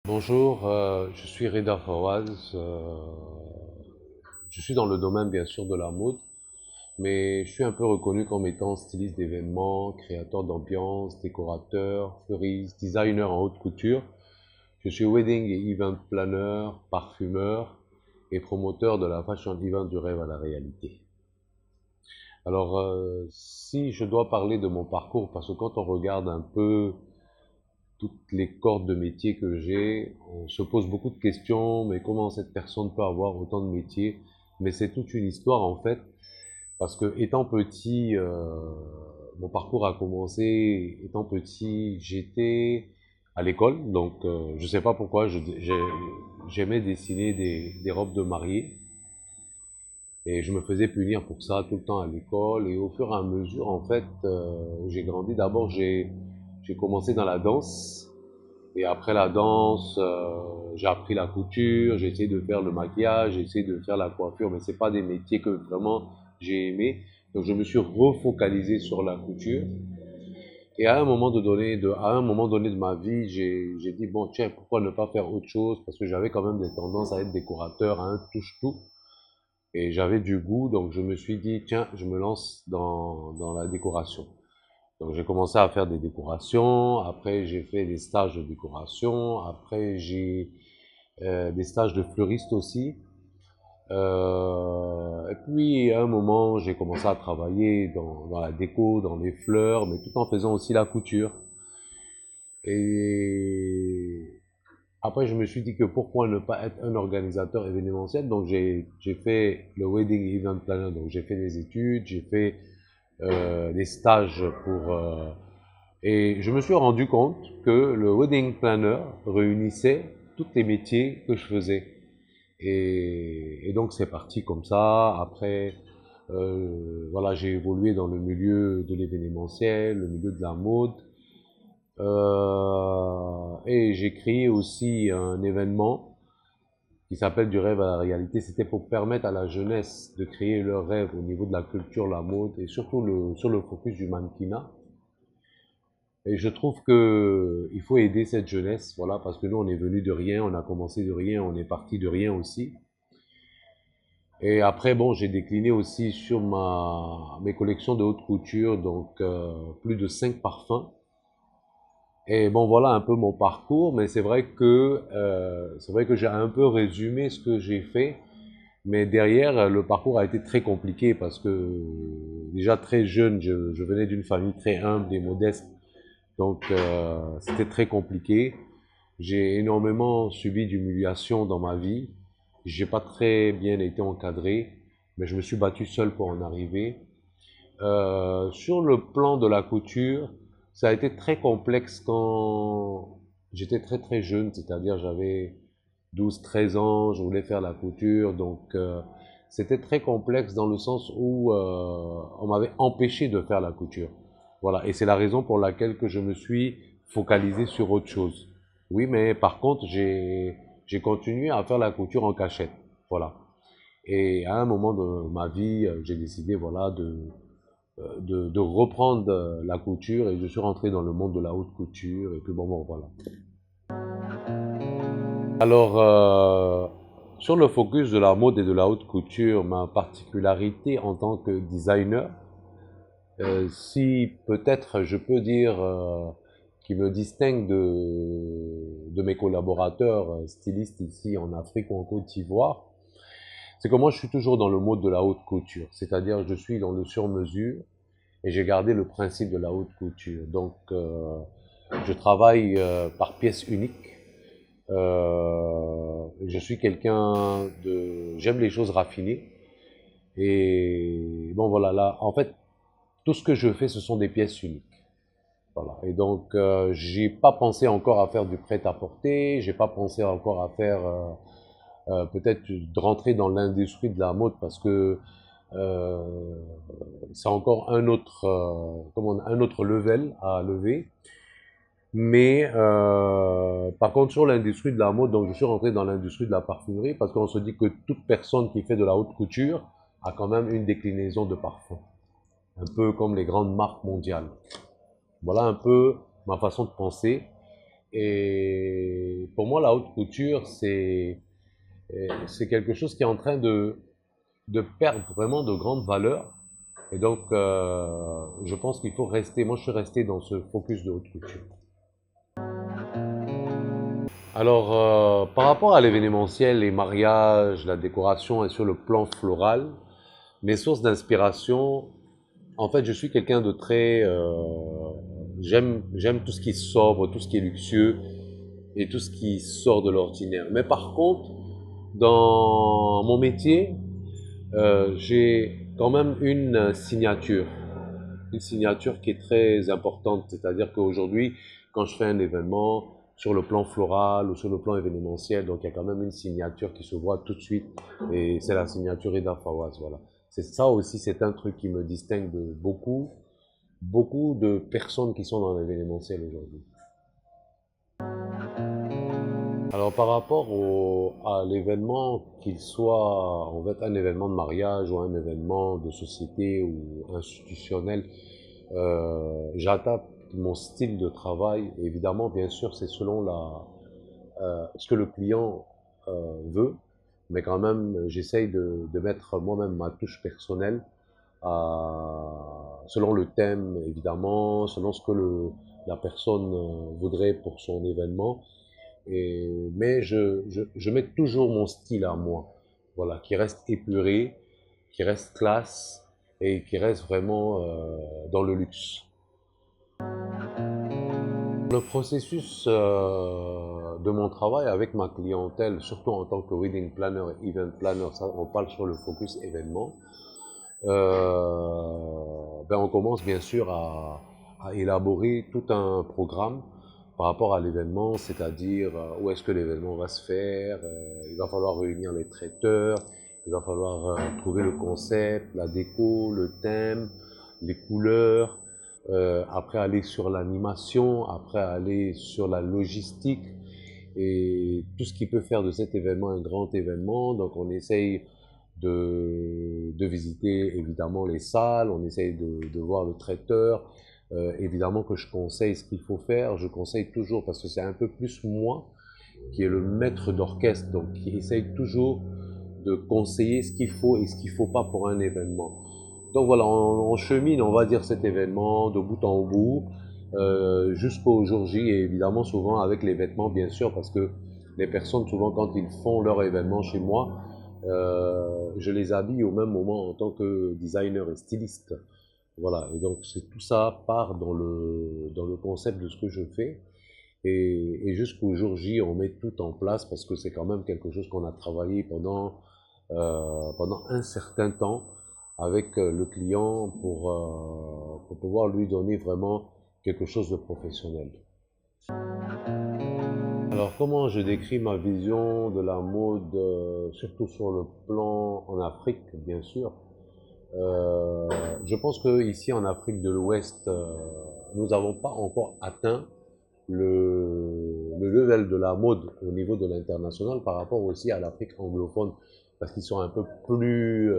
Bonjour, je suis Reda Fawaz. Je suis dans le domaine bien sûr de la mode, mais je suis un peu reconnu comme étant styliste d'événements, créateur d'ambiance, décorateur, fleuriste, designer en haute couture. Je suis wedding et event planner, parfumeur et promoteur de la fashion event du rêve à la réalité. Alors, si je dois parler de mon parcours, parce que quand on regarde un peu toutes les cordes de métier que j'ai, on se pose beaucoup de questions, mais comment cette personne peut avoir autant de métiers? Mais c'est toute une histoire en fait, parce que étant petit, mon parcours a commencé étant petit, j'étais à l'école, donc je sais pas pourquoi, j'aimais dessiner des robes de mariée, et je me faisais punir pour ça tout le temps à l'école, et au fur et à mesure, en fait, j'ai grandi. D'abord, j'ai commencé dans la danse, et après la danse, j'ai appris la couture, j'ai essayé de faire le maquillage, j'ai essayé de faire la coiffure, mais c'est pas des métiers que vraiment j'ai aimé. Donc je me suis refocalisé sur la couture. Et à un moment donné de ma vie, j'ai dit bon tiens, pourquoi ne pas faire autre chose? Parce que j'avais quand même des tendances à être décorateur, à un touche-tout. Et j'avais du goût, donc je me suis dit tiens, je me lance dans la décoration. Donc j'ai commencé à faire des décorations, après j'ai fait des stages de décoration, après j'ai des stages de fleuriste aussi. Et puis à un moment j'ai commencé à travailler dans la déco, dans les fleurs, mais tout en faisant aussi la couture. Et après je me suis dit que pourquoi ne pas être un organisateur événementiel. Donc j'ai fait le wedding event planner, donc j'ai fait des études, j'ai fait des stages et je me suis rendu compte que le wedding planner réunissait tous les métiers que je faisais. Et donc c'est parti comme ça. Après, voilà, j'ai évolué dans le milieu de l'événementiel, le milieu de la mode. Et j'ai créé aussi un événement qui s'appelle Du rêve à la réalité. C'était pour permettre à la jeunesse de créer leur rêve au niveau de la culture, la mode et surtout sur le focus du mannequinat. Et je trouve que il faut aider cette jeunesse, voilà, parce que nous, on est venu de rien, on a commencé de rien, on est parti de rien aussi. Et après, bon, j'ai décliné aussi sur mes collections de haute couture, donc plus de 5 parfums. Et bon, voilà un peu mon parcours, mais c'est vrai que j'ai un peu résumé ce que j'ai fait. Mais derrière, le parcours a été très compliqué parce que déjà très jeune, je venais d'une famille très humble et modeste. Donc, c'était très compliqué. J'ai énormément subi d'humiliation dans ma vie. J'ai pas très bien été encadré, mais je me suis battu seul pour en arriver. Sur le plan de la couture, ça a été très complexe quand j'étais très très jeune, c'est-à-dire j'avais 12, 13 ans, je voulais faire la couture, donc c'était très complexe dans le sens où on m'avait empêché de faire la couture. Voilà, et c'est la raison pour laquelle que je me suis focalisé sur autre chose. Oui, mais par contre, j'ai continué à faire la couture en cachette. Voilà. Et à un moment de ma vie, j'ai décidé, voilà, de reprendre la couture et je suis rentré dans le monde de la haute couture et puis bon, voilà. Alors, sur le focus de la mode et de la haute couture, ma particularité en tant que designer, si peut-être je peux dire qui me distingue de mes collaborateurs stylistes ici en Afrique ou en Côte d'Ivoire, c'est que moi je suis toujours dans le mode de la haute couture, c'est-à-dire je suis dans le sur-mesure et j'ai gardé le principe de la haute couture. Donc, je travaille par pièce unique. Je suis quelqu'un de... J'aime les choses raffinées. Et bon, voilà, là, en fait, tout ce que je fais, ce sont des pièces uniques. Voilà. Et donc, j'ai pas pensé encore à faire du prêt-à-porter, j'ai pas pensé encore à faire peut-être de rentrer dans l'industrie de la mode parce que euh, c'est encore un autre level à lever. Mais par contre, sur l'industrie de la mode, donc je suis rentré dans l'industrie de la parfumerie parce qu'on se dit que toute personne qui fait de la haute couture a quand même une déclinaison de parfum, un peu comme les grandes marques mondiales. Voilà un peu ma façon de penser. Et pour moi, la haute couture, c'est quelque chose qui est en train de perdre vraiment de grandes valeurs. Et donc, je pense qu'il faut rester, moi je suis resté dans ce focus de haute couture. Alors, par rapport à l'événementiel, les mariages, la décoration et sur le plan floral, mes sources d'inspiration, en fait, je suis quelqu'un de très... j'aime tout ce qui est sobre, tout ce qui est luxueux et tout ce qui sort de l'ordinaire. Mais par contre, dans mon métier, j'ai quand même une signature qui est très importante. C'est-à-dire qu'aujourd'hui, quand je fais un événement, sur le plan floral ou sur le plan événementiel, donc il y a quand même une signature qui se voit tout de suite, et c'est la signature Ida Fawaz, voilà. C'est ça aussi, c'est un truc qui me distingue de beaucoup de personnes qui sont dans l'événementiel aujourd'hui. Alors par rapport à l'événement, qu'il soit en fait un événement de mariage ou un événement de société ou institutionnel, j'adapte mon style de travail. Évidemment, bien sûr, c'est selon ce que le client veut, mais quand même, j'essaye de mettre moi-même ma touche personnelle selon le thème, évidemment, selon ce que la personne voudrait pour son événement. Mais je mets toujours mon style à moi, voilà, qui reste épuré, qui reste classe et qui reste vraiment dans le luxe. Le processus de mon travail avec ma clientèle, surtout en tant que wedding planner et event planner, ça, on parle sur le focus événement. On commence bien sûr à élaborer tout un programme par rapport à l'événement, c'est-à-dire où est-ce que l'événement va se faire, il va falloir réunir les traiteurs, il va falloir trouver le concept, la déco, le thème, les couleurs, après aller sur l'animation, après aller sur la logistique et tout ce qui peut faire de cet événement un grand événement. Donc on essaye de visiter évidemment les salles, on essaye de voir le traiteur, évidemment que je conseille ce qu'il faut faire, je conseille toujours parce que c'est un peu plus moi qui est le maître d'orchestre, donc qui essaye toujours de conseiller ce qu'il faut et ce qu'il ne faut pas pour un événement. Donc voilà, on chemine, on va dire, cet événement de bout en bout, jusqu'au jour J, et évidemment souvent avec les vêtements, bien sûr, parce que les personnes, souvent quand ils font leur événement chez moi, je les habille au même moment en tant que designer et styliste. Voilà, et donc c'est tout ça part dans le concept de ce que je fais. Et jusqu'au jour J, on met tout en place parce que c'est quand même quelque chose qu'on a travaillé pendant un certain temps avec le client pour pouvoir lui donner vraiment quelque chose de professionnel. Alors, comment je décris ma vision de la mode, surtout sur le plan en Afrique, bien sûr. Euh, je pense qu'ici en Afrique de l'Ouest, nous n'avons pas encore atteint le level de la mode au niveau de l'international par rapport aussi à l'Afrique anglophone, parce qu'ils sont un peu plus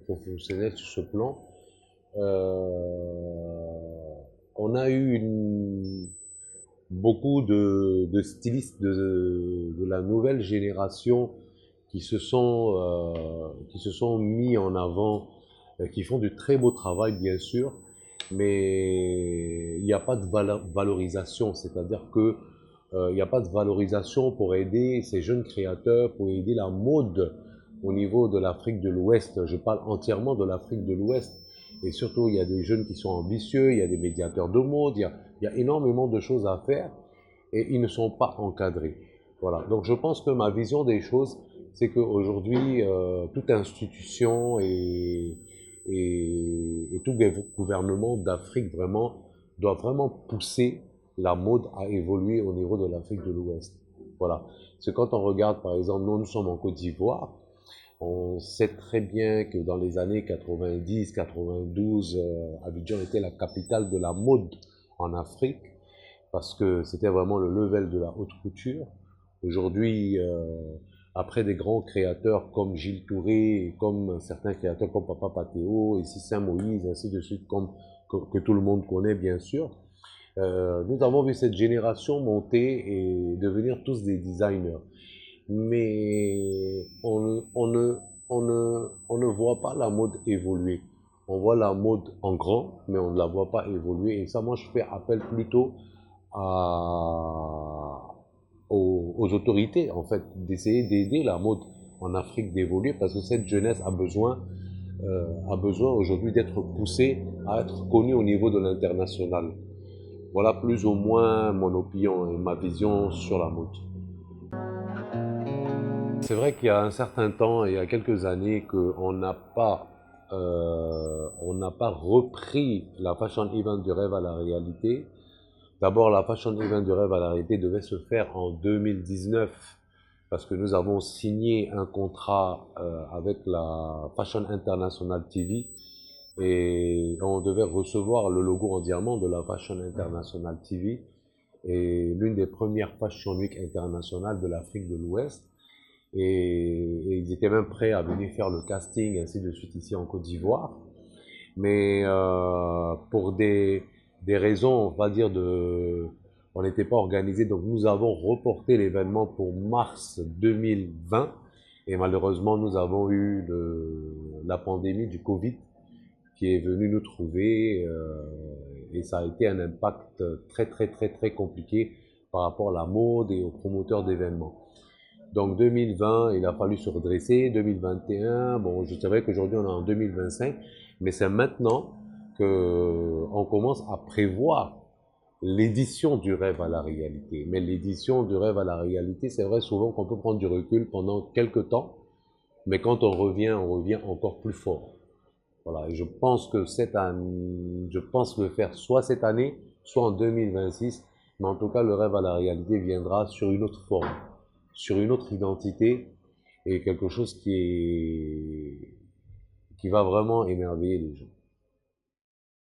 professionnels sur ce plan. Euh, on a eu beaucoup de stylistes de la nouvelle génération qui se sont mis en avant, qui font du très beau travail, bien sûr, mais il n'y a pas de valorisation, c'est-à-dire que il n'y a pas de valorisation pour aider ces jeunes créateurs, pour aider la mode au niveau de l'Afrique de l'Ouest. Je parle entièrement de l'Afrique de l'Ouest. Et surtout, il y a des jeunes qui sont ambitieux, il y a des médiateurs de mode, il y a énormément de choses à faire et ils ne sont pas encadrés. Voilà. Donc je pense que ma vision des choses, c'est qu'aujourd'hui, toute institution et tout gouvernement d'Afrique vraiment doit vraiment pousser la mode à évoluer au niveau de l'Afrique de l'Ouest. Voilà. C'est quand on regarde, par exemple, nous sommes en Côte d'Ivoire, on sait très bien que dans les années 90, 92, Abidjan était la capitale de la mode en Afrique parce que c'était vraiment le level de la haute couture. Aujourd'hui, après des grands créateurs comme Gilles Touré, et comme certains créateurs comme Papa Patéo, et Saint Moïse, ainsi de suite, que tout le monde connaît bien sûr, Nous avons vu cette génération monter et devenir tous des designers. Mais on ne voit pas la mode évoluer. On voit la mode en grand, mais on ne la voit pas évoluer. Et ça, moi, je fais appel plutôt à, aux autorités, en fait, d'essayer d'aider la mode en Afrique d'évoluer parce que cette jeunesse a besoin aujourd'hui d'être poussée à être connue au niveau de l'international. Voilà plus ou moins mon opinion et ma vision sur la mode. C'est vrai qu'il y a un certain temps, il y a quelques années, on n'a pas repris la fashion event du rêve à la réalité. D'abord, la fashion event du rêve à la réalité devait se faire en 2019 parce que nous avons signé un contrat avec la Fashion International TV et on devait recevoir le logo en diamant de la Fashion International TV et l'une des premières Fashion Week internationales de l'Afrique de l'Ouest. Et ils étaient même prêts à venir faire le casting, ainsi de suite, ici en Côte d'Ivoire. Mais pour des raisons, on va dire, on n'était pas organisé, donc nous avons reporté l'événement pour mars 2020. Et malheureusement, nous avons eu la pandémie du Covid qui est venue nous trouver et ça a été un impact très, très, très, très compliqué par rapport à la mode et aux promoteurs d'événements. Donc 2020, il a fallu se redresser. 2021, bon, je savais qu'aujourd'hui on est en 2025, mais c'est maintenant qu'on commence à prévoir l'édition du rêve à la réalité. Mais l'édition du rêve à la réalité, c'est vrai souvent qu'on peut prendre du recul pendant quelques temps, mais quand on revient encore plus fort. Voilà, et je pense que cette année, je pense le faire soit cette année, soit en 2026, mais en tout cas le rêve à la réalité viendra sur une autre forme, sur une autre identité et quelque chose qui va vraiment émerveiller les gens.